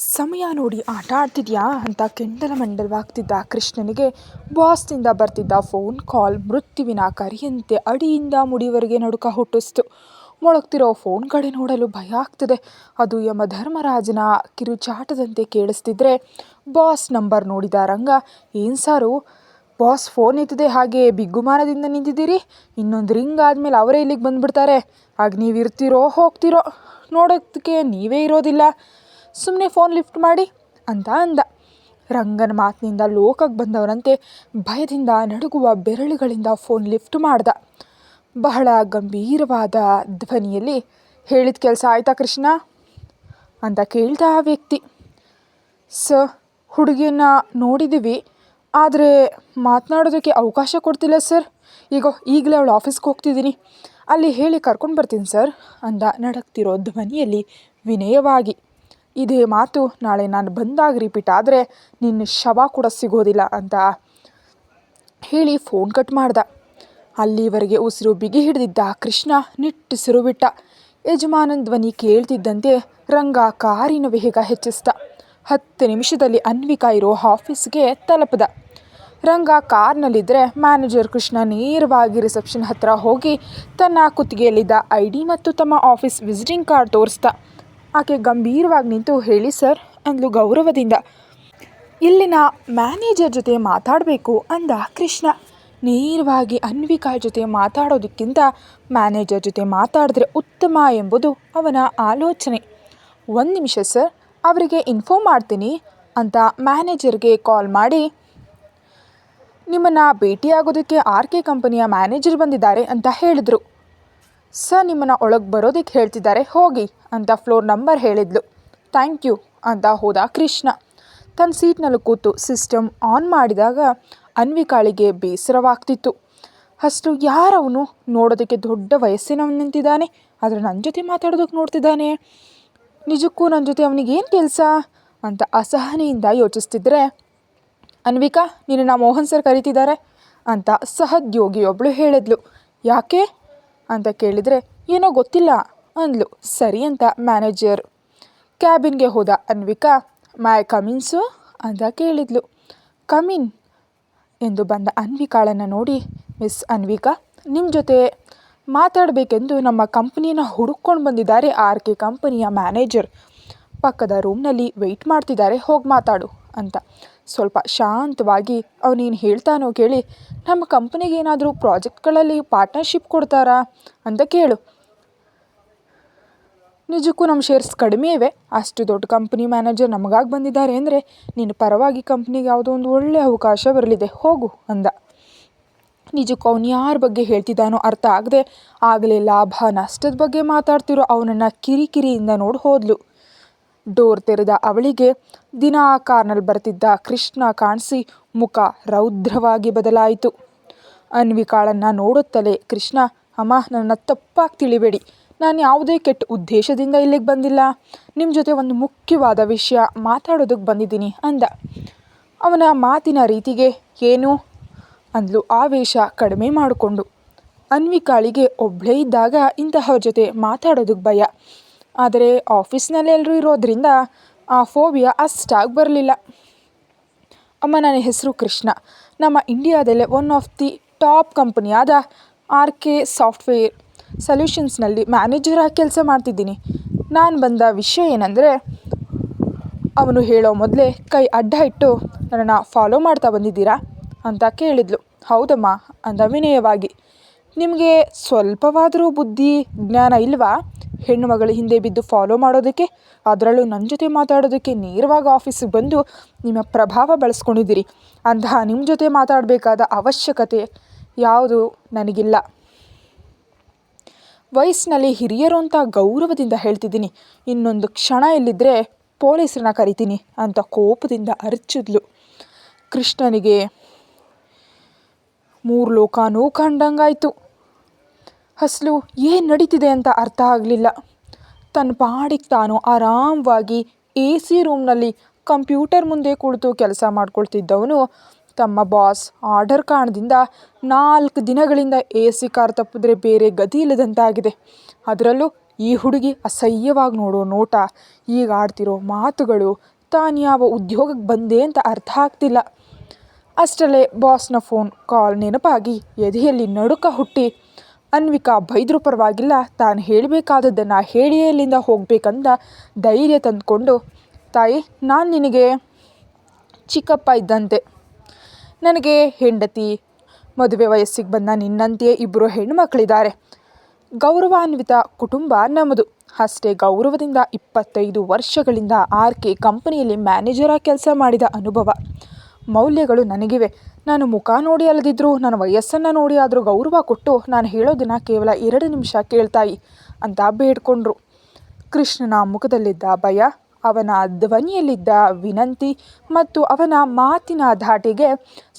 ಸಮಯ ನೋಡಿ ಆಟ ಆಡ್ತಿದ್ಯಾ ಅಂತ ಕೆಂಡಲಮಂಡಲವಾಗ್ತಿದ್ದ ಕೃಷ್ಣನಿಗೆ ಬಾಸ್ನಿಂದ ಬರ್ತಿದ್ದ ಫೋನ್ ಕಾಲ್ ಮೃತ್ಯುವಿನ ಕರೆಯಂತೆ ಅಡಿಯಿಂದ ಮುಡಿವರೆಗೆ ನಡುಕ ಹುಟ್ಟಿಸ್ತು. ಮೊಳಗ್ತಿರೋ ಫೋನ್ ಕಡೆ ನೋಡಲು ಭಯ ಆಗ್ತದೆ. ಅದು ಯಮಧರ್ಮರಾಜನ ಕಿರುಚಾಟದಂತೆ ಕೇಳಿಸ್ತಿದ್ರೆ ಬಾಸ್ ನಂಬರ್ ನೋಡಿದ ರಂಗ, ಏನು ಸಾರು ಬಾಸ್ ಫೋನ್ ಎತ್ತಿದೆ ಹಾಗೆ ಬಿಗ್ಗುಮಾನದಿಂದ ನಿಂತಿದ್ದೀರಿ, ಇನ್ನೊಂದು ರಿಂಗ್ ಆದಮೇಲೆ ಅವರೇ ಇಲ್ಲಿಗೆ ಬಂದುಬಿಡ್ತಾರೆ, ಆಗ ನೀವು ಇರ್ತೀರೋ ಹೋಗ್ತಿರೋ, ನೋಡೋದಕ್ಕೆ ನೀವೇ ಇರೋದಿಲ್ಲ, ಸುಮ್ಮನೆ ಫೋನ್ ಲಿಫ್ಟ್ ಮಾಡಿ ಅಂತ ಅಂದ. ರಂಗನ ಮಾತಿನಿಂದ ಲೋಕಕ್ಕೆ ಬಂದವರಂತೆ ಭಯದಿಂದ ನಡುಗುವ ಬೆರಳುಗಳಿಂದ ಫೋನ್ ಲಿಫ್ಟ್ ಮಾಡ್ದ. ಬಹಳ ಗಂಭೀರವಾದ ಧ್ವನಿಯಲ್ಲಿ, ಹೇಳಿದ ಕೆಲಸ ಆಯ್ತಾ ಕೃಷ್ಣ ಅಂತ ಕೇಳ್ದ ಆ ವ್ಯಕ್ತಿ. ಹುಡುಗಿಯನ್ನ ನೋಡಿದ್ದೀವಿ, ಆದರೆ ಮಾತನಾಡೋದಕ್ಕೆ ಅವಕಾಶ ಕೊಡ್ತಿಲ್ಲ ಸರ್. ಈಗಲೇ ಅವಳು ಆಫೀಸ್ಗೆ ಹೋಗ್ತಿದ್ದೀನಿ, ಅಲ್ಲಿ ಹೇಳಿ ಕರ್ಕೊಂಡು ಬರ್ತೀನಿ ಸರ್ ಅಂದ ನಡಕ್ತಿರೋ ಧ್ವನಿಯಲ್ಲಿ ವಿನಯವಾಗಿ. ಇದೇ ಮಾತು ನಾಳೆ ನಾನು ಬಂದಾಗ ರಿಪೀಟ್ ಆದರೆ ನಿನ್ನ ಶವ ಕೂಡ ಸಿಗೋದಿಲ್ಲ ಅಂತ ಹೇಳಿ ಫೋನ್ ಕಟ್ ಮಾಡ್ದ. ಅಲ್ಲಿವರೆಗೆ ಉಸಿರು ಬಿಗಿ ಹಿಡಿದಿದ್ದ ಕೃಷ್ಣ ನಿಟ್ಟುಸಿರು ಬಿಟ್ಟ. ಯಜಮಾನನ ಧ್ವನಿ ಕೇಳ್ತಿದ್ದಂತೆ ರಂಗ ಕಾರಿನ ವೇಗ ಹೆಚ್ಚಿಸ್ದ. 10 ನಿಮಿಷದಲ್ಲಿ ಅನ್ವಿಕಾ ಇರೋ ಆಫೀಸ್ಗೆ ತಲುಪದ. ರಂಗ ಕಾರ್ನಲ್ಲಿದ್ದರೆ ಮ್ಯಾನೇಜರ್ ಕೃಷ್ಣ ನೇರವಾಗಿ ರಿಸೆಪ್ಷನ್ ಹತ್ರ ಹೋಗಿ ತನ್ನ ಕುತ್ತಿಗೆಯಲ್ಲಿದ್ದ ID ಮತ್ತು ತಮ್ಮ ಆಫೀಸ್ ವಿಸಿಟಿಂಗ್ ಕಾರ್ಡ್ ತೋರಿಸ್ದ. ಆಕೆ ಗಂಭೀರವಾಗಿ ನಿಂತು, ಹೇಳಿ ಸರ್ ಅಂದ್ಲು ಗೌರವದಿಂದ. ಇಲ್ಲಿನ ಮ್ಯಾನೇಜರ್ ಜೊತೆ ಮಾತಾಡಬೇಕು ಅಂದ ಕೃಷ್ಣ. ನೇರವಾಗಿ ಅನ್ವಿಕಾ ಜೊತೆ ಮಾತಾಡೋದಕ್ಕಿಂತ ಮ್ಯಾನೇಜರ್ ಜೊತೆ ಮಾತಾಡಿದ್ರೆ ಉತ್ತಮ ಎಂಬುದು ಅವನ ಆಲೋಚನೆ. 1 ನಿಮಿಷ ಸರ್, ಅವರಿಗೆ ಇನ್ಫಾರ್ಮ್ ಮಾಡ್ತೀನಿ ಅಂತ ಮ್ಯಾನೇಜರ್ಗೆ ಕಾಲ್ ಮಾಡಿ, ನಿಮ್ಮನ್ನು ಭೇಟಿಯಾಗೋದಕ್ಕೆ RK ಕಂಪನಿಯ ಮ್ಯಾನೇಜರ್ ಬಂದಿದ್ದಾರೆ ಅಂತ ಹೇಳಿದ್ರು ಸರ್, ನಿಮ್ಮನ್ನು ಒಳಗೆ ಬರೋದಕ್ಕೆ ಹೇಳ್ತಿದ್ದಾರೆ ಹೋಗಿ ಅಂತ ಫ್ಲೋರ್ ನಂಬರ್ ಹೇಳಿದ್ಲು. ಥ್ಯಾಂಕ್ ಯು ಅಂತ ಹೋದ ಕೃಷ್ಣ. ತನ್ನ ಸೀಟ್ನಲ್ಲಿ ಕೂತು ಸಿಸ್ಟಮ್ ಆನ್ ಮಾಡಿದಾಗ ಅನ್ವಿಕಾಳಿಗೆ ಬೇಸರವಾಗ್ತಿತ್ತು. ಅಷ್ಟು ಯಾರವನು, ನೋಡೋದಕ್ಕೆ ದೊಡ್ಡ ವಯಸ್ಸಿನವನು ನಿಂತಿದ್ದಾನೆ, ಆದರೆ ನನ್ನ ಜೊತೆ ಮಾತಾಡೋದಕ್ಕೆ ನೋಡ್ತಿದ್ದಾನೆ, ನಿಜಕ್ಕೂ ನನ್ನ ಜೊತೆ ಅವನಿಗೇನು ಕೆಲಸ ಅಂತ ಅಸಹನೆಯಿಂದ ಯೋಚಿಸ್ತಿದ್ರೆ, ಅನ್ವಿಕಾ ನಿನ್ನ ಮೋಹನ್ ಸರ್ ಕರೀತಿದ್ದಾರೆ ಅಂತ ಸಹೋದ್ಯೋಗಿಯೊಬ್ಬಳು ಹೇಳಿದ್ಲು. ಯಾಕೆ ಅಂತ ಕೇಳಿದರೆ, ಏನೋ ಗೊತ್ತಿಲ್ಲ ಅಂದ್ಲು. ಸರಿ ಅಂತ ಮ್ಯಾನೇಜರ್ ಕ್ಯಾಬಿನ್ಗೆ ಹೋದ. ಅನ್ವಿಕಾ, ಮೈ ಕಮಿನ್ಸು ಅಂತ ಕೇಳಿದ್ಲು. ಕಮಿನ್ ಎಂದು ಬಂದ ಅನ್ವಿಕಾಳನ್ನು ನೋಡಿ, ಮಿಸ್ ಅನ್ವಿಕಾ, ನಿಮ್ಮ ಜೊತೆ ಮಾತಾಡಬೇಕೆಂದು ನಮ್ಮ ಕಂಪನಿಯನ್ನು ಹುಡುಕೊಂಡು ಬಂದಿದ್ದಾರೆ RK ಕಂಪನಿಯ ಮ್ಯಾನೇಜರ್, ಪಕ್ಕದ ರೂಮ್ನಲ್ಲಿ ವೆಯ್ಟ್ ಮಾಡ್ತಿದ್ದಾರೆ, ಹೋಗಿ ಮಾತಾಡು ಅಂತ ಸ್ವಲ್ಪ ಶಾಂತವಾಗಿ ಅವನೇನು ಹೇಳ್ತಾನೋ ಕೇಳಿ, ನಮ್ಮ ಕಂಪನಿಗೆ ಏನಾದರೂ ಪ್ರಾಜೆಕ್ಟ್ಗಳಲ್ಲಿ ಪಾರ್ಟ್ನರ್ಶಿಪ್ ಕೊಡ್ತಾರಾ ಅಂತ ಕೇಳು, ನಿಜಕ್ಕೂ ನಮ್ಮ ಶೇರ್ಸ್ ಕಡಿಮೆ ಇವೆ, ಅಷ್ಟು ದೊಡ್ಡ ಕಂಪ್ನಿ ಮ್ಯಾನೇಜರ್ ನಮಗಾಗಿ ಬಂದಿದ್ದಾರೆ ಅಂದರೆ ನಿನ್ನ ಪರವಾಗಿ ಕಂಪ್ನಿಗೆ ಯಾವುದೋ ಒಂದು ಒಳ್ಳೆಯ ಅವಕಾಶ ಬರಲಿದೆ, ಹೋಗು ಅಂದ. ನಿಜಕ್ಕೂ ಅವನು ಯಾರ ಬಗ್ಗೆ ಹೇಳ್ತಿದ್ದಾನೋ ಅರ್ಥ ಆಗದೆ ಆಗಲೇ ಲಾಭ ನಷ್ಟದ ಬಗ್ಗೆ ಮಾತಾಡ್ತಿರೋ ಅವನನ್ನು ಕಿರಿಕಿರಿಯಿಂದ ನೋಡಿ ಹೋದ್ಲು. ಡೋರ್ ತೆರೆದ ಅವಳಿಗೆ ದಿನ ಕಾರ್ನಲ್ಲಿ ಬರ್ತಿದ್ದ ಕೃಷ್ಣ ಕಾಣಿಸಿ ಮುಖ ರೌದ್ರವಾಗಿ ಬದಲಾಯಿತು. ಅನ್ವಿಕಾಳನ್ನು ನೋಡುತ್ತಲೇ ಕೃಷ್ಣ, ಅಮ್ಮ ನನ್ನ ತಪ್ಪಾಗಿ ತಿಳಿಬೇಡಿ, ನಾನು ಯಾವುದೇ ಕೆಟ್ಟ ಉದ್ದೇಶದಿಂದ ಇಲ್ಲಿಗೆ ಬಂದಿಲ್ಲ, ನಿಮ್ಮ ಜೊತೆ ಒಂದು ಮುಖ್ಯವಾದ ವಿಷಯ ಮಾತಾಡೋದಕ್ಕೆ ಬಂದಿದ್ದೀನಿ ಅಂದ. ಅವನ ಮಾತಿನ ರೀತಿಗೆ ಏನು ಅಂದ್ಲು ಆವೇಶ ಕಡಿಮೆ ಮಾಡಿಕೊಂಡು. ಅನ್ವಿಕಾಳಿಗೆ ಒಬ್ಬಳೇ ಇದ್ದಾಗ ಇಂತಹವ್ರ ಜೊತೆ ಮಾತಾಡೋದಕ್ಕೆ ಭಯ, ಆದರೆ ಆಫೀಸ್ನಲ್ಲಿ ಎಲ್ಲರೂ ಇರೋದ್ರಿಂದ ಆ ಫೋಬಿಯಾ ಅಷ್ಟಾಗಿ ಬರಲಿಲ್ಲ. ಅಮ್ಮ, ನನ್ನ ಹೆಸರು ಕೃಷ್ಣ, ನಮ್ಮ ಇಂಡಿಯಾದಲ್ಲೇ ಒನ್ ಆಫ್ ದಿ ಟಾಪ್ ಕಂಪನಿಯಾದ RK ಸಾಫ್ಟ್ವೇರ್ ಸೊಲ್ಯೂಷನ್ಸ್ನಲ್ಲಿ ಮ್ಯಾನೇಜರಾಗಿ ಕೆಲಸ ಮಾಡ್ತಿದ್ದೀನಿ. ನಾನು ಬಂದ ವಿಷಯ ಏನಂದರೆ, ಅವನು ಹೇಳೋ ಮೊದಲೇ ಕೈ ಅಡ್ಡ ಇಟ್ಟು ನನ್ನನ್ನು ಫಾಲೋ ಮಾಡ್ತಾ ಬಂದಿದ್ದೀರಾ ಅಂತ ಕೇಳಿದ್ಲು. ಹೌದಮ್ಮ ಅಂದ ವಿನಯವಾಗಿ. ನಿಮಗೆ ಸ್ವಲ್ಪವಾದರೂ ಬುದ್ಧಿ ಜ್ಞಾನ ಇಲ್ವಾ? ಹೆಣ್ಣು ಮಗಳ ಹಿಂದೆ ಬಿದ್ದು ಫಾಲೋ ಮಾಡೋದಕ್ಕೆ, ಅದರಲ್ಲೂ ನನ್ನ ಜೊತೆ ಮಾತಾಡೋದಕ್ಕೆ ನೇರವಾಗಿ ಆಫೀಸಿಗೆ ಬಂದು ನಿಮ್ಮ ಪ್ರಭಾವ ಬಳಸ್ಕೊಂಡಿದ್ದೀರಿ. ಅಂತಹ ನಿಮ್ಮ ಜೊತೆ ಮಾತಾಡಬೇಕಾದ ಅವಶ್ಯಕತೆ ಯಾವುದು ನನಗಿಲ್ಲ. ವಯಸ್ಸಿನಲ್ಲಿ ಹಿರಿಯರು ಅಂತ ಗೌರವದಿಂದ ಹೇಳ್ತಿದ್ದೀನಿ, ಇನ್ನೊಂದು ಕ್ಷಣ ಇಲ್ಲಿದ್ದರೆ ಪೊಲೀಸರನ್ನ ಕರಿತೀನಿ ಅಂತ ಕೋಪದಿಂದ ಅರಚಿದ್ಲು. ಕೃಷ್ಣನಿಗೆ 3 ಲೋಕನೂ ಕಂಡಂಗಾಯಿತು. ಅಸಲು ಏನು ನಡೀತಿದೆ ಅಂತ ಅರ್ಥ ಆಗಲಿಲ್ಲ. ತನ್ನ ಪಾಡಿಗೆ ತಾನು ಆರಾಮವಾಗಿ AC ರೂಮ್ನಲ್ಲಿ ಕಂಪ್ಯೂಟರ್ ಮುಂದೆ ಕುಳಿತು ಕೆಲಸ ಮಾಡ್ಕೊಳ್ತಿದ್ದವನು ತಮ್ಮ ಬಾಸ್ ಆರ್ಡರ್ ಕಾರಣದಿಂದ 4 ದಿನಗಳಿಂದ AC ಕಾರ್ ತಪ್ಪಿದ್ರೆ ಬೇರೆ ಗತಿ ಇಲ್ಲದಂತಾಗಿದೆ. ಅದರಲ್ಲೂ ಈ ಹುಡುಗಿ ಅಸಹ್ಯವಾಗಿ ನೋಡೋ ನೋಟ, ಈಗ ಆಡ್ತಿರೋ ಮಾತುಗಳು, ತಾನು ಯಾವ ಉದ್ಯೋಗಕ್ಕೆ ಬಂದೆ ಅಂತ ಅರ್ಥ ಆಗ್ತಿಲ್ಲ. ಅಷ್ಟರಲ್ಲೇ ಬಾಸ್ನ ಫೋನ್ ಕಾಲ್ ನೆನಪಾಗಿ ಎದೆಯಲ್ಲಿ ನಡುಕ ಹುಟ್ಟಿ ಅನ್ವಿಕಾ ಬೈದರೂ ಪರವಾಗಿಲ್ಲ, ತಾನು ಹೇಳಬೇಕಾದದ್ದನ್ನು ಹೇಳಿಯೇ ಇಲ್ಲಿಂದ ಹೋಗಬೇಕಂತ ಧೈರ್ಯ ತಂದುಕೊಂಡು, ತಾಯಿ, ನಾನು ನಿನಗೆ ಚಿಕ್ಕಪ್ಪ ಇದ್ದಂತೆ. ನನಗೆ ಹೆಂಡತಿ, ಮದುವೆ ವಯಸ್ಸಿಗೆ ಬಂದ ನಿನ್ನಂತೆಯೇ ಇಬ್ಬರು ಹೆಣ್ಣುಮಕ್ಕಳಿದ್ದಾರೆ. ಗೌರವಾನ್ವಿತ ಕುಟುಂಬ ನಮ್ಮದು. ಅಷ್ಟೇ ಗೌರವದಿಂದ 25 ವರ್ಷಗಳಿಂದ RK ಕಂಪನಿಯಲ್ಲಿ ಮ್ಯಾನೇಜರಾಗಿ ಕೆಲಸ ಮಾಡಿದ ಅನುಭವ. ಮೌಲ್ಯಗಳು ನನಗಿವೆ. ನಾನು ಮುಖ ನೋಡಿ ಅಲ್ಲದಿದ್ದರೂ ನನ್ನ ವಯಸ್ಸನ್ನು ನೋಡಿ ಆದರೂ ಗೌರವ ಕೊಟ್ಟು ನಾನು ಹೇಳೋದನ್ನು ಕೇವಲ 2 ನಿಮಿಷ ಕೇಳ್ತಾಯಿ ಅಂತ ಬೇಡ್ಕೊಂಡ್ರು. ಕೃಷ್ಣನ ಮುಖದಲ್ಲಿದ್ದ ಭಯ, ಅವನ ಧ್ವನಿಯಲ್ಲಿದ್ದ ವಿನಂತಿ ಮತ್ತು ಅವನ ಮಾತಿನ ಧಾಟಿಗೆ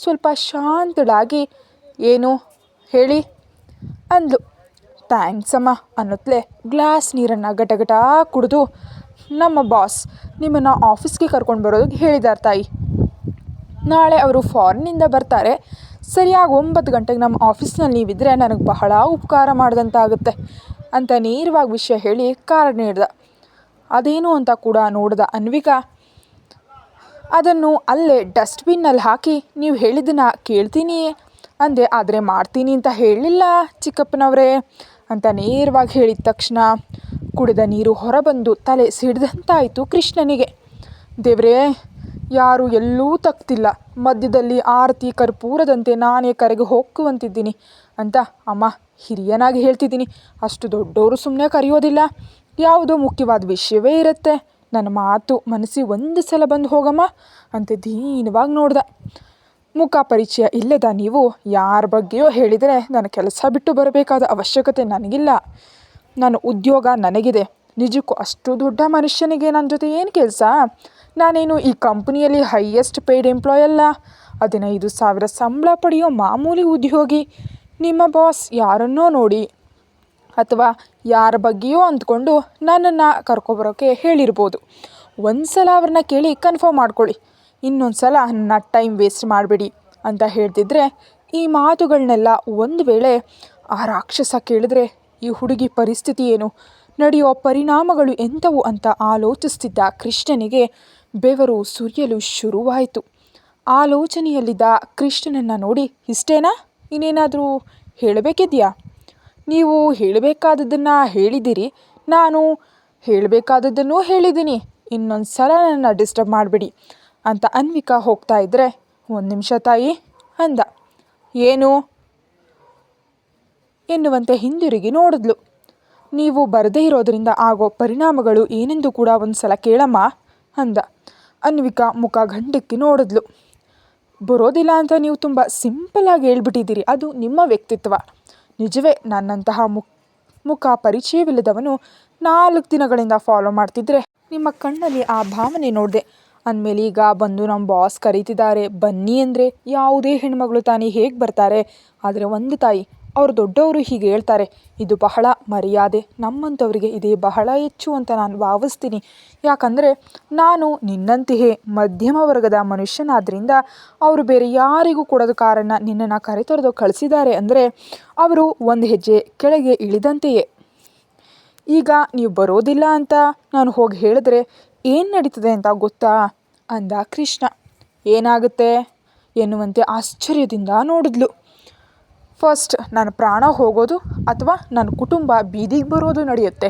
ಸ್ವಲ್ಪ ಶಾಂತಳಾಗಿ, ಏನು ಹೇಳಿ ಅಂದ್ಲು. ಥ್ಯಾಂಕ್ಸ್ ಅಮ್ಮ ಅನ್ನುತ್ತಲೇ ಗ್ಲಾಸ್ ನೀರನ್ನು ಗಟಗಟ ಕುಡಿದು, ನಮ್ಮ ಬಾಸ್ ನಿಮ್ಮನ್ನು ಆಫೀಸ್ಗೆ ಕರ್ಕೊಂಡು ಬರೋದಕ್ಕೆ ಹೇಳಿದ್ದಾರೆ ತಾಯಿ. ನಾಳೆ ಅವರು ಫಾರಿನ್ನಿಂದ ಬರ್ತಾರೆ. ಸರಿಯಾಗಿ 9 ಗಂಟೆಗೆ ನಮ್ಮ ಆಫೀಸ್ನಲ್ಲಿ ನೀವಿದ್ದರೆ ನನಗೆ ಬಹಳ ಉಪಕಾರ ಮಾಡಿದಂತಾಗುತ್ತೆ ಅಂತ ನೇರವಾಗಿ ವಿಷಯ ಹೇಳಿ ಕಾರಣ ನೀಡ್ದ. ಅದೇನು ಅಂತ ಕೂಡ ನೋಡಿದ ಅನ್ವಿಕಾ ಅದನ್ನು ಅಲ್ಲೇ ಡಸ್ಟ್ಬಿನ್ನಲ್ಲಿ ಹಾಕಿ, ನೀವು ಹೇಳಿದ್ದನ್ನು ಕೇಳ್ತೀನಿ ಅಂದೆ, ಆದರೆ ಮಾಡ್ತೀನಿ ಅಂತ ಹೇಳಲಿಲ್ಲ ಚಿಕ್ಕಪ್ಪನವರೇ ಅಂತ ನೇರವಾಗಿ ಹೇಳಿದ ತಕ್ಷಣ ಕುಡಿದ ನೀರು ಹೊರಬಂದು ತಲೆ ಸಿಡ್ದಂತಾಯಿತು ಕೃಷ್ಣನಿಗೆ. ದೇವ್ರೇ, ಯಾರು ಎಲ್ಲೂ ತಗ್ತಿಲ್ಲ, ಮಧ್ಯದಲ್ಲಿ ಆರತಿ ಕರ್ಪೂರದಂತೆ ನಾನೇ ಕರೆಗೆ ಹೋಗುವಂತಿದ್ದೀನಿ ಅಂತ ಅಮ್ಮ ಹಿರಿಯನಾಗಿ ಹೇಳ್ತಿದ್ದೀನಿ. ಅಷ್ಟು ದೊಡ್ಡವರು ಸುಮ್ಮನೆ ಕರೆಯೋದಿಲ್ಲ, ಯಾವುದೋ ಮುಖ್ಯವಾದ ವಿಷಯವೇ ಇರುತ್ತೆ. ನನ್ನ ಮಾತು ಮನಸ್ಸಿಗೆ ಒಂದು ಸಲ ಬಂದು ಹೋಗಮ್ಮ ಅಂತ ದೀನವಾಗಿ ನೋಡ್ದ. ಮುಖ ಪರಿಚಯ ಇಲ್ಲದ ನೀವು ಯಾರ ಬಗ್ಗೆಯೋ ಹೇಳಿದರೆ ನನ್ನ ಕೆಲಸ ಬಿಟ್ಟು ಬರಬೇಕಾದ ಅವಶ್ಯಕತೆ ನನಗಿಲ್ಲ. ನನ್ನ ಉದ್ಯೋಗ ನನಗಿದೆ. ನಿಜಕ್ಕೂ ಅಷ್ಟು ದೊಡ್ಡ ಮನುಷ್ಯನಿಗೆ ನನ್ನ ಜೊತೆ ಏನು ಕೆಲಸ? ನಾನೇನು ಈ ಕಂಪ್ನಿಯಲ್ಲಿ ಹೈಯೆಸ್ಟ್ ಪೇಯ್ಡ್ ಎಂಪ್ಲಾಯ್ ಅಲ್ಲ, 15,000 ಸಂಬಳ ಪಡೆಯೋ ಮಾಮೂಲಿ ಉದ್ಯೋಗಿ. ನಿಮ್ಮ ಬಾಸ್ ಯಾರನ್ನೋ ನೋಡಿ ಅಥವಾ ಯಾರ ಬಗ್ಗೆಯೋ ಅಂದ್ಕೊಂಡು ನನ್ನನ್ನು ಕರ್ಕೊಬರೋಕ್ಕೆ ಹೇಳಿರ್ಬೋದು. ಒಂದು ಸಲ ಅವ್ರನ್ನ ಕೇಳಿ ಕನ್ಫರ್ಮ್ ಮಾಡ್ಕೊಳ್ಳಿ, ಇನ್ನೊಂದು ಸಲ ನನ್ನ ಟೈಮ್ ವೇಸ್ಟ್ ಮಾಡಬೇಡಿ ಅಂತ ಹೇಳ್ತಿದ್ರೆ, ಈ ಮಾತುಗಳನ್ನೆಲ್ಲ ಒಂದು ವೇಳೆ ಆ ರಾಕ್ಷಸ ಕೇಳಿದ್ರೆ ಈ ಹುಡುಗಿ ಪರಿಸ್ಥಿತಿ ಏನು, ನಡೆಯೋ ಪರಿಣಾಮಗಳು ಎಂಥವು ಅಂತ ಆಲೋಚಿಸ್ತಿದ್ದ ಕೃಷ್ಣನಿಗೆ ಬೆವರು ಸುರಿಯಲು ಶುರುವಾಯಿತು. ಆಲೋಚನೆಯಲ್ಲಿದ್ದ ಕೃಷ್ಣನನ್ನು ನೋಡಿ, ಇಷ್ಟೇನಾ, ಇನ್ನೇನಾದರೂ ಹೇಳಬೇಕಿದೆಯಾ? ನೀವು ಹೇಳಬೇಕಾದದ್ದನ್ನು ಹೇಳಿದ್ದೀರಿ, ನಾನು ಹೇಳಬೇಕಾದದ್ದನ್ನೂ ಹೇಳಿದ್ದೀನಿ, ಇನ್ನೊಂದು ಸಲ ನನ್ನ ಡಿಸ್ಟರ್ಬ್ ಮಾಡಬೇಡಿ ಅಂತ ಅನ್ವಿಕಾ ಹೋಗ್ತಾ ಇದ್ದರೆ, 1 ನಿಮಿಷ ತಾಯಿ ಅಂದ. ಏನು ಎನ್ನುವಂತೆ ಹಿಂದಿರುಗಿ ನೋಡಿದ್ಲು. ನೀವು ಬರದೇ ಇರೋದರಿಂದ ಆಗೋ ಪರಿಣಾಮಗಳು ಏನೆಂದು ಕೂಡ ಒಂದು ಸಲ ಕೇಳಮ್ಮ ಅಂದ. ಅನ್ವಿಕಾ ಮುಖ ಗಂಡಕ್ಕೆ ನೋಡಿದ್ಲು. ಬರೋದಿಲ್ಲ ಅಂತ ನೀವು ತುಂಬ ಸಿಂಪಲ್ಲಾಗಿ ಹೇಳ್ಬಿಟ್ಟಿದ್ದೀರಿ, ಅದು ನಿಮ್ಮ ವ್ಯಕ್ತಿತ್ವ. ನಿಜವೇ, ನನ್ನಂತಹ ಮುಖ ಪರಿಚಯವಿಲ್ಲದವನು 4 ದಿನಗಳಿಂದ ಫಾಲೋ ಮಾಡ್ತಿದ್ರೆ ನಿಮ್ಮ ಕಣ್ಣಲ್ಲಿ ಆ ಭಾವನೆ ನೋಡಿದೆ ಅಂದಮೇಲೆ ಈಗ ಬಂದು ನಮ್ಮ ಬಾಸ್ ಕರೀತಿದ್ದಾರೆ ಬನ್ನಿ ಅಂದರೆ ಯಾವುದೇ ಹೆಣ್ಮಗಳು ತಾನೇ ಹೇಗೆ ಬರ್ತಾರೆ? ಆದರೆ ಒಂದು ತಾಯಿ, ಅವರು ದೊಡ್ಡವರು ಹೀಗೆ ಹೇಳ್ತಾರೆ, ಇದು ಬಹಳ ಮರ್ಯಾದೆ, ನಮ್ಮಂಥವ್ರಿಗೆ ಇದೇ ಬಹಳ ಹೆಚ್ಚು ಅಂತ ನಾನು ಭಾವಿಸ್ತೀನಿ. ಯಾಕಂದರೆ ನಾನು ನಿನ್ನಂತೆಯೇ ಮಧ್ಯಮ ವರ್ಗದ ಮನುಷ್ಯನಾದ್ದರಿಂದ ಅವರು ಬೇರೆ ಯಾರಿಗೂ ಕೊಡೋದು ಕಾರಣ ನಿನ್ನನ್ನು ಕರೆತೊರೆದು ಕಳಿಸಿದ್ದಾರೆ ಅಂದರೆ ಅವರು ಒಂದು ಹೆಜ್ಜೆ ಕೆಳಗೆ ಇಳಿದಂತೆಯೇ. ಈಗ ನೀವು ಬರೋದಿಲ್ಲ ಅಂತ ನಾನು ಹೋಗಿ ಹೇಳಿದ್ರೆ ಏನು ನಡೀತದೆ ಅಂತ ಗೊತ್ತಾ ಅಂದ ಕೃಷ್ಣ. ಏನಾಗುತ್ತೆ ಎನ್ನುವಂತೆ ಆಶ್ಚರ್ಯದಿಂದ ನೋಡಿದ್ಲು. ಫಸ್ಟ್ ನನ್ನ ಪ್ರಾಣ ಹೋಗೋದು ಅಥವಾ ನನ್ನ ಕುಟುಂಬ ಬೀದಿಗೆ ಬರೋದು ನಡೆಯುತ್ತೆ.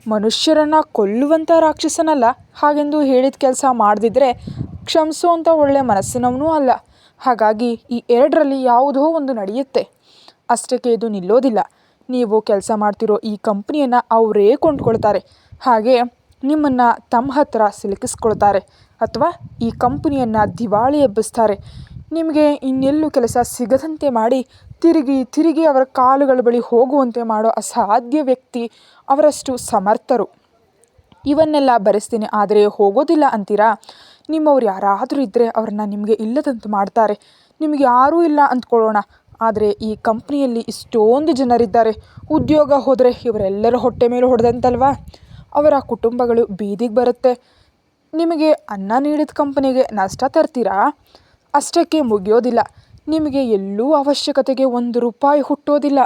ಮನುಷ್ಯರನ್ನು ಕೊಲ್ಲುವಂಥ ರಾಕ್ಷಸನಲ್ಲ, ಹಾಗೆಂದು ಹೇಳಿದ ಕೆಲಸ ಮಾಡದಿದ್ದರೆ ಕ್ಷಮಿಸುವಂಥ ಒಳ್ಳೆ ಮನಸ್ಸಿನವನೂ ಅಲ್ಲ. ಹಾಗಾಗಿ ಈ 2ರಲ್ಲಿ ಯಾವುದೋ ಒಂದು ನಡೆಯುತ್ತೆ. ಅಷ್ಟಕ್ಕೆ ಇದು ನಿಲ್ಲೋದಿಲ್ಲ. ನೀವು ಕೆಲಸ ಮಾಡ್ತಿರೋ ಈ ಕಂಪ್ನಿಯನ್ನು ಅವರೇ ಕೊಂಡ್ಕೊಳ್ತಾರೆ, ಹಾಗೆ ನಿಮ್ಮನ್ನು ತಮ್ಮ ಹತ್ರ ಸಿಲುಕಿಸ್ಕೊಳ್ತಾರೆ ಅಥವಾ ಈ ಕಂಪ್ನಿಯನ್ನು ದಿವಾಳಿ ಎಬ್ಬಿಸ್ತಾರೆ. ನಿಮಗೆ ಇನ್ನೆಲ್ಲೂ ಕೆಲಸ ಸಿಗದಂತೆ ಮಾಡಿ ತಿರುಗಿ ಅವರ ಕಾಲುಗಳ ಬಳಿ ಹೋಗುವಂತೆ ಮಾಡೋ ಅಸಾಧ್ಯ ವ್ಯಕ್ತಿ ಅವರಷ್ಟು ಸಮರ್ಥರು. ಇವನ್ನೆಲ್ಲ ಭರಿಸ್ತೀನಿ, ಆದರೆ ಹೋಗೋದಿಲ್ಲ ಅಂತೀರಾ? ನಿಮ್ಮವ್ರು ಯಾರಾದರೂ ಇದ್ದರೆ ಅವ್ರನ್ನ ನಿಮಗೆ ಇಲ್ಲದಂತೆ ಮಾಡ್ತಾರೆ. ನಿಮಗೆ ಯಾರೂ ಇಲ್ಲ ಅಂದ್ಕೊಳ್ಳೋಣ, ಆದರೆ ಈ ಕಂಪ್ನಿಯಲ್ಲಿ ಇಷ್ಟೊಂದು ಜನರಿದ್ದಾರೆ. ಉದ್ಯೋಗ ಹೋದರೆ ಇವರೆಲ್ಲರ ಹೊಟ್ಟೆ ಮೇಲೆ ಹೊಡೆದಂತಲ್ವಾ? ಅವರ ಕುಟುಂಬಗಳು ಬೀದಿಗೆ ಬರುತ್ತೆ. ನಿಮಗೆ ಅನ್ನ ನೀಡಿದ ಕಂಪನಿಗೆ ನಷ್ಟ ತರ್ತೀರಾ? ಅಷ್ಟಕ್ಕೆ ಮುಗಿಯೋದಿಲ್ಲ. ನಿಮಗೆ ಎಲ್ಲೂ ಅವಶ್ಯಕತೆಗೆ 1 ರೂಪಾಯಿ ಹುಟ್ಟೋದಿಲ್ಲ.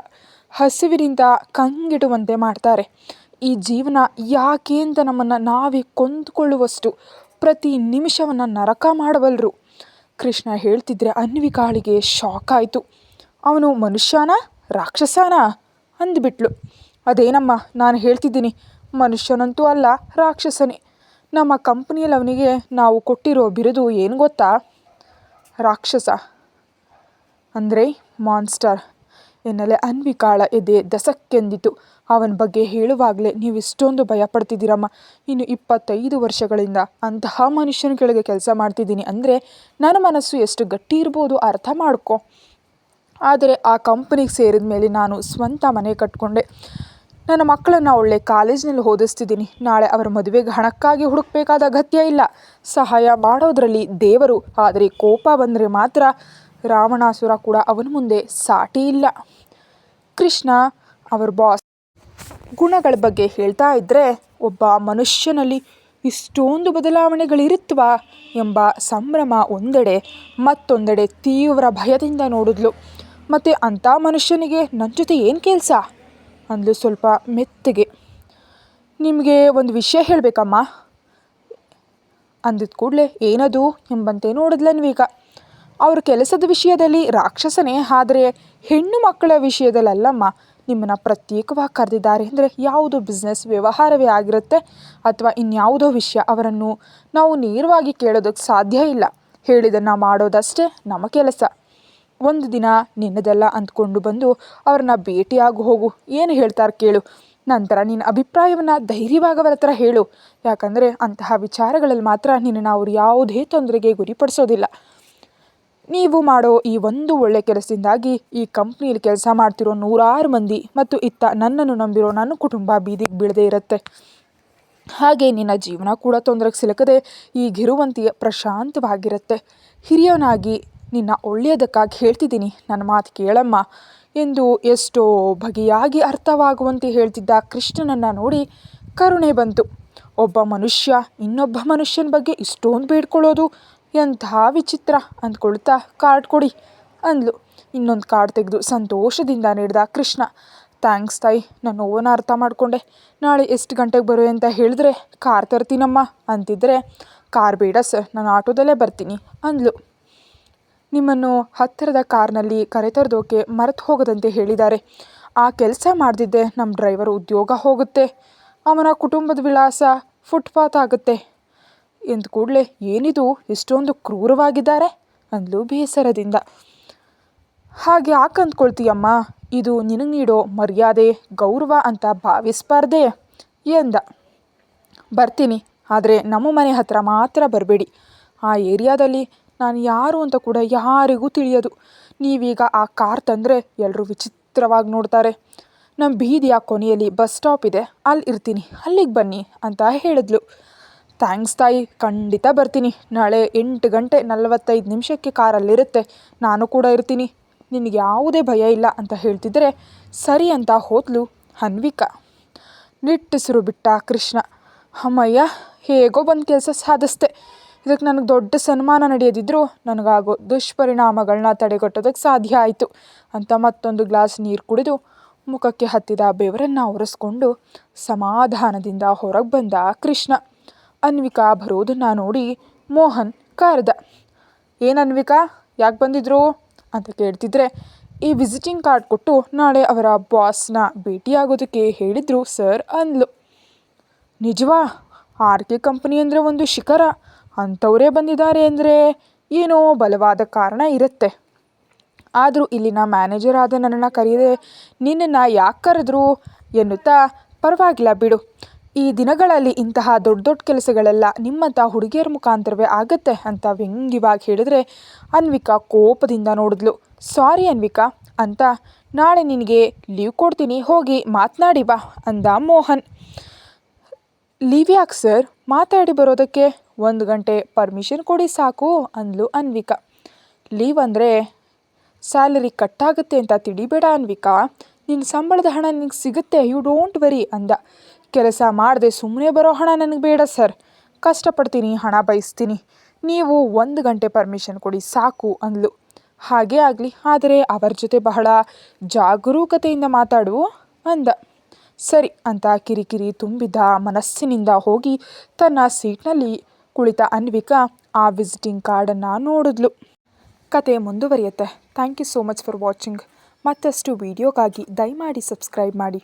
ಹಸಿವಿನಿಂದ ಕಂಗೆಡುವಂತೆ ಮಾಡ್ತಾರೆ. ಈ ಜೀವನ ಯಾಕೆ ಅಂತ ನಮ್ಮನ್ನು ನಾವೇ ಕೊಂದುಕೊಳ್ಳುವಷ್ಟು ಪ್ರತಿ ನಿಮಿಷವನ್ನು ನರಕ ಮಾಡಬಲ್ಲರು. ಕೃಷ್ಣ ಹೇಳ್ತಿದ್ರೆ ಅನ್ವಿಕಾಳಿಗೆ ಶಾಕ್ ಆಯಿತು. ಅವನು ಮನುಷ್ಯನ ರಾಕ್ಷಸನ ಅಂದ್ಬಿಟ್ಲು. ಅದೇನಮ್ಮ, ನಾನು ಹೇಳ್ತಿದ್ದೀನಿ, ಮನುಷ್ಯನಂತೂ ಅಲ್ಲ, ರಾಕ್ಷಸನೇ. ನಮ್ಮ ಕಂಪ್ನಿಯಲ್ಲಿ ಅವನಿಗೆ ನಾವು ಕೊಟ್ಟಿರೋ ಬಿರುದು ಏನು ಗೊತ್ತಾ? ರಾಕ್ಷಸ ಅಂದರೆ ಮಾನ್ಸ್ಟರ್ ಎನ್ನಲೆ ಅನ್ವಿಕಾಳ ಎದೆ ದಸಕ್ಕೆಂದಿತು. ಅವನ ಬಗ್ಗೆ ಹೇಳುವಾಗಲೇ ನೀವು ಇಷ್ಟೊಂದು ಭಯಪಡ್ತಿದ್ದೀರಮ್ಮ. ಇನ್ನು 25 ವರ್ಷಗಳಿಂದ ಅಂತಹ ಮನುಷ್ಯನ ಕೆಳಗೆ ಕೆಲಸ ಮಾಡ್ತಿದ್ದೀನಿ ಅಂದರೆ ನನ್ನ ಮನಸ್ಸು ಎಷ್ಟು ಗಟ್ಟಿ ಇರ್ಬೋದು ಅರ್ಥ ಮಾಡ್ಕೊ. ಆದರೆ ಆ ಕಂಪನಿಗೆ ಸೇರಿದ ಮೇಲೆ ನಾನು ಸ್ವಂತ ಮನೆ ಕಟ್ಕೊಂಡೆ. ನನ್ನ ಮಕ್ಕಳನ್ನು ಒಳ್ಳೆ ಕಾಲೇಜಿನಲ್ಲಿ ಓದಿಸ್ತಿದ್ದೀನಿ. ನಾಳೆ ಅವರ ಮದುವೆಗೆ ಹಣಕ್ಕಾಗಿ ಹುಡುಕಬೇಕಾದ ಅಗತ್ಯ ಇಲ್ಲ. ಸಹಾಯ ಮಾಡೋದ್ರಲ್ಲಿ ದೇವರು. ಆದರೆ ಕೋಪ ಬಂದರೆ ಮಾತ್ರ ರಾವಣಾಸುರ ಕೂಡ ಅವನ ಮುಂದೆ ಸಾಟಿ ಇಲ್ಲ. ಕೃಷ್ಣ ಅವರ ಬಾಸ್ ಗುಣಗಳ ಬಗ್ಗೆ ಹೇಳ್ತಾ ಇದ್ದರೆ ಒಬ್ಬ ಮನುಷ್ಯನಲ್ಲಿ ಇಷ್ಟೊಂದು ಬದಲಾವಣೆಗಳಿರುತ್ತವಾ ಎಂಬ ಸಂಭ್ರಮ ಒಂದೆಡೆ, ಮತ್ತೊಂದೆಡೆ ತೀವ್ರ ಭಯದಿಂದ ನೋಡಿದ್ಲು. ಮತ್ತು ಅಂಥ ಮನುಷ್ಯನಿಗೆ ನನ್ನ ಜೊತೆ ಏನು ಕೆಲಸ ಅಂದ್ಲು ಸ್ವಲ್ಪ ಮೆತ್ತಗೆ. ನಿಮಗೆ ಒಂದು ವಿಷಯ ಹೇಳಬೇಕಮ್ಮ ಅಂದಿದ ಕೂಡಲೇ ಏನದು ಎಂಬಂತೆ ನೋಡಿದ್ಲನ್ವೀಗ. ಅವ್ರ ಕೆಲಸದ ವಿಷಯದಲ್ಲಿ ರಾಕ್ಷಸನೇ, ಆದರೆ ಹೆಣ್ಣು ಮಕ್ಕಳ ವಿಷಯದಲ್ಲಲ್ಲಮ್ಮ. ನಿಮ್ಮನ್ನು ಪ್ರತ್ಯೇಕವಾಗಿ ಕರೆದಿದ್ದಾರೆ ಅಂದರೆ ಯಾವುದೋ ಬಿಸ್ನೆಸ್ ವ್ಯವಹಾರವೇ ಆಗಿರುತ್ತೆ ಅಥವಾ ಇನ್ಯಾವುದೋ ವಿಷಯ. ಅವರನ್ನು ನಾವು ನೇರವಾಗಿ ಕೇಳೋದಕ್ಕೆ ಸಾಧ್ಯ ಇಲ್ಲ. ಹೇಳಿದ್ದನ್ನು ಮಾಡೋದಷ್ಟೇ ನಮ್ಮ ಕೆಲಸ. ಒಂದು ದಿನ ನಿನ್ನದೆಲ್ಲ ಅಂದ್ಕೊಂಡು ಬಂದು ಅವ್ರನ್ನ ಭೇಟಿಯಾಗಿ ಹೋಗು. ಏನು ಹೇಳ್ತಾರೆ ಕೇಳು. ನಂತರ ನಿನ್ನ ಅಭಿಪ್ರಾಯವನ್ನು ಧೈರ್ಯವಾಗಿ ಅವರ ಹತ್ರ ಹೇಳು. ಯಾಕಂದರೆ ಅಂತಹ ವಿಚಾರಗಳಲ್ಲಿ ಮಾತ್ರ ನಿನ್ನನ್ನು ಅವ್ರು ಯಾವುದೇ ತೊಂದರೆಗೆ ಗುರಿಪಡಿಸೋದಿಲ್ಲ. ನೀವು ಮಾಡೋ ಈ ಒಂದು ಒಳ್ಳೆ ಕೆಲಸದಿಂದಾಗಿ ಈ ಕಂಪ್ನಿಯಲ್ಲಿ ಕೆಲಸ ಮಾಡ್ತಿರೋ 100 ಮಂದಿ ಮತ್ತು ಇತ್ತ ನನ್ನನ್ನು ನಂಬಿರೋ ನನ್ನ ಕುಟುಂಬ ಬೀದಿಗೆ ಬೀಳದೇ ಇರುತ್ತೆ. ಹಾಗೆ ನಿನ್ನ ಜೀವನ ಕೂಡ ತೊಂದರೆಗೆ ಸಿಲುಕದೆ ಈಗಿರುವಂತೆಯೇ ಪ್ರಶಾಂತವಾಗಿರುತ್ತೆ. ಹಿರಿಯವನಾಗಿ ನಿನ್ನ ಒಳ್ಳೆಯದಕ್ಕಾಗಿ ಹೇಳ್ತಿದ್ದೀನಿ, ನನ್ನ ಮಾತು ಕೇಳಮ್ಮ ಎಂದು ಎಷ್ಟೋ ಬಗೆಯಾಗಿ ಅರ್ಥವಾಗುವಂತೆ ಹೇಳ್ತಿದ್ದ ಕೃಷ್ಣನನ್ನು ನೋಡಿ ಕರುಣೆ ಬಂತು. ಒಬ್ಬ ಮನುಷ್ಯ ಇನ್ನೊಬ್ಬ ಮನುಷ್ಯನ ಬಗ್ಗೆ ಇಷ್ಟೊಂದು ಬೇಡ್ಕೊಳ್ಳೋದು ಎಂತಹ ವಿಚಿತ್ರ ಅಂದ್ಕೊಳ್ತಾ ಕಾರ್ಡ್ ಕೊಡಿ ಅಂದ್ಲು. ಇನ್ನೊಂದು ಕಾರ್ಡ್ ತೆಗೆದು ಸಂತೋಷದಿಂದ ನೀಡಿದ ಕೃಷ್ಣ. ಥ್ಯಾಂಕ್ಸ್ ತಾಯಿ, ನನ್ನ ನೋವನ್ನು ಅರ್ಥ ಮಾಡಿಕೊಂಡೆ. ನಾಳೆ ಎಷ್ಟು ಗಂಟೆಗೆ ಬರುವೆ ಅಂತ ಹೇಳಿದ್ರೆ ಕಾರ್ ತರ್ತೀನಮ್ಮ ಅಂತಿದ್ರೆ, ಕಾರ್ ಬೇಡ ಸರ್, ನಾನು ಆಟೋದಲ್ಲೇ ಬರ್ತೀನಿ ಅಂದ್ಲು. ನಿಮ್ಮನ್ನು ಹತ್ತಿರದ ಕಾರ್ನಲ್ಲಿ ಕರೆತರದೋಕೆ ಮರೆತು ಹೋಗದಂತೆ ಹೇಳಿದ್ದಾರೆ. ಆ ಕೆಲಸ ಮಾಡದಿದ್ದೆ ನಮ್ಮ ಡ್ರೈವರ್ ಉದ್ಯೋಗ ಹೋಗುತ್ತೆ, ಅವನ ಕುಟುಂಬದ ವಿಳಾಸ ಫುಟ್ಪಾತ್ ಆಗುತ್ತೆ ಎಂದ ಕೂಡಲೇ ಏನಿದು ಇಷ್ಟೊಂದು ಕ್ರೂರವಾಗಿದ್ದಾರೆ ಅಂದ್ಲು ಬೇಸರದಿಂದ. ಹಾಗೆ ಯಾಕೆ ಅಂದ್ಕೊಳ್ತೀಯಮ್ಮ, ಇದು ನಿನಗೆ ನೀಡೋ ಮರ್ಯಾದೆ ಗೌರವ ಅಂತ ಭಾವಿಸ್ಬಾರ್ದೇ ಎಂದ. ಬರ್ತೀನಿ, ಆದರೆ ನಮ್ಮ ಮನೆ ಹತ್ರ ಮಾತ್ರ ಬರಬೇಡಿ. ಆ ಏರಿಯಾದಲ್ಲಿ ನಾನು ಯಾರು ಅಂತ ಕೂಡ ಯಾರಿಗೂ ತಿಳಿಯೋದು. ನೀವೀಗ ಆ ಕಾರ್ ತಂದರೆ ಎಲ್ಲರೂ ವಿಚಿತ್ರವಾಗಿ ನೋಡ್ತಾರೆ. ನಮ್ಮ ಬೀದಿಯ ಕೊನೆಯಲ್ಲಿ ಬಸ್ ಸ್ಟಾಪ್ ಇದೆ, ಅಲ್ಲಿ ಇರ್ತೀನಿ, ಅಲ್ಲಿಗೆ ಬನ್ನಿ ಅಂತ ಹೇಳಿದ್ಲು. ಥ್ಯಾಂಕ್ಸ್ ತಾಯಿ, ಖಂಡಿತ ಬರ್ತೀನಿ. ನಾಳೆ 8:45 ಕಾರಲ್ಲಿರುತ್ತೆ, ನಾನು ಕೂಡ ಇರ್ತೀನಿ, ನಿನಗೆ ಯಾವುದೇ ಭಯ ಇಲ್ಲ ಅಂತ ಹೇಳ್ತಿದ್ರೆ ಸರಿ ಅಂತ ಹೋದ್ಲು ಅನ್ವಿಕಾ. ನಿಟ್ಟುಸಿರು ಬಿಟ್ಟ ಕೃಷ್ಣ. ಅಮ್ಮಯ್ಯ, ಹೇಗೋ ಬಂದು ಕೆಲಸ ಸಾಧಿಸ್ದೆ. ಇದಕ್ಕೆ ನನಗೆ ದೊಡ್ಡ ಸನ್ಮಾನ ನಡೆಯದಿದ್ದರೂ ನನಗಾಗೋ ದುಷ್ಪರಿಣಾಮಗಳನ್ನ ತಡೆಗಟ್ಟೋದಕ್ಕೆ ಸಾಧ್ಯ ಆಯಿತು ಅಂತ ಮತ್ತೊಂದು ಗ್ಲಾಸ್ ನೀರು ಕುಡಿದು ಮುಖಕ್ಕೆ ಹತ್ತಿದ ಬೆವರನ್ನು ಒರೆಸ್ಕೊಂಡು ಸಮಾಧಾನದಿಂದ ಹೊರಗೆ ಬಂದ ಕೃಷ್ಣ. ಅನ್ವಿಕಾ ಬರೋದನ್ನು ನೋಡಿ ಮೋಹನ್ ಕರೆದ. ಏನು ಅನ್ವಿಕಾ, ಯಾಕೆ ಬಂದಿದ್ರು ಅಂತ ಕೇಳ್ತಿದ್ರೆ, ಈ ವಿಸಿಟಿಂಗ್ ಕಾರ್ಡ್ ಕೊಟ್ಟು ನಾಳೆ ಅವರ ಬಾಸ್ನ ಭೇಟಿಯಾಗೋದಕ್ಕೆ ಹೇಳಿದರು ಸರ್ ಅಂದ್ಲು. ನಿಜವಾ? RK ಕಂಪನಿ ಅಂದರೆ ಒಂದು ಶಿಖರ, ಅಂಥವರೇ ಬಂದಿದ್ದಾರೆ ಅಂದರೆ ಏನೋ ಬಲವಾದ ಕಾರಣ ಇರುತ್ತೆ. ಆದರೂ ಇಲ್ಲಿನ ಮ್ಯಾನೇಜರ್ ಆದ ನನ್ನನ್ನು ಕರೆಯದೆ ನಿನ್ನನ್ನು ಯಾಕೆ ಕರೆದ್ರು ಎನ್ನುತ್ತಾ, ಪರವಾಗಿಲ್ಲ ಬಿಡು, ಈ ದಿನಗಳಲ್ಲಿ ಇಂತಹ ದೊಡ್ಡ ದೊಡ್ಡ ಕೆಲಸಗಳೆಲ್ಲ ನಿಮ್ಮಂಥ ಹುಡುಗಿಯರ ಮುಖಾಂತರವೇ ಆಗತ್ತೆ ಅಂತ ವ್ಯಂಗ್ಯವಾಗಿ ಹೇಳಿದ್ರೆ ಅನ್ವಿಕಾ ಕೋಪದಿಂದ ನೋಡಿದ್ಲು. ಸಾರಿ ಅನ್ವಿಕಾ ಅಂತ, ನಾಳೆ ನಿನಗೆ ಲೀವ್ ಕೊಡ್ತೀನಿ, ಹೋಗಿ ಮಾತನಾಡಿ ಬಾ ಅಂದ ಮೋಹನ್. ಲೀವ್ ಯಾಕೆ ಸರ್, ಮಾತಾಡಿ ಬರೋದಕ್ಕೆ 1 ಗಂಟೆ ಪರ್ಮಿಷನ್ ಕೊಡಿ ಸಾಕು ಅಂದ್ಲು ಅನ್ವಿಕಾ. ಲೀವ್ ಅಂದರೆ ಸ್ಯಾಲರಿ ಕಟ್ಟಾಗುತ್ತೆ ಅಂತ ತಿಳಿಬೇಡ ಅನ್ವಿಕಾ, ನಿನ್ನ ಸಂಬಳದ ಹಣ ನಿನಗೆ ಸಿಗುತ್ತೆ, ಯು ಡೋಂಟ್ ವರಿ ಅಂದ. ಕೆಲಸ ಮಾಡದೆ ಸುಮ್ಮನೆ ಬರೋ ಹಣ ನನಗೆ ಬೇಡ ಸರ್, ಕಷ್ಟಪಡ್ತೀನಿ, ಹಣ ಬಯಸ್ತೀನಿ, ನೀವು 1 ಗಂಟೆ ಪರ್ಮಿಷನ್ ಕೊಡಿ ಸಾಕು ಅಂದ್ಲು. ಹಾಗೇ ಆಗಲಿ, ಆದರೆ ಅವರ ಜೊತೆ ಬಹಳ ಜಾಗರೂಕತೆಯಿಂದ ಮಾತಾಡು ಅಂದ. ಸರಿ ಅಂತ ಕಿರಿಕಿರಿ ತುಂಬಿದ ಮನಸ್ಸಿನಿಂದ ಹೋಗಿ ತನ್ನ ಸೀಟ್ನಲ್ಲಿ ಕುಳಿತ ಅನ್ವಿಕಾ ಆ ವಿಸಿಟಿಂಗ್ ಕಾರ್ಡನ್ನು ನೋಡಿದ್ಲು. ಕತೆ ಮುಂದುವರಿಯುತ್ತೆ. Thank you so much for watching. ಮತ್ತಷ್ಟು ವಿಡಿಯೋಗಾಗಿ ದಯಮಾಡಿ ಸಬ್ಸ್ಕ್ರೈಬ್ ಮಾಡಿ.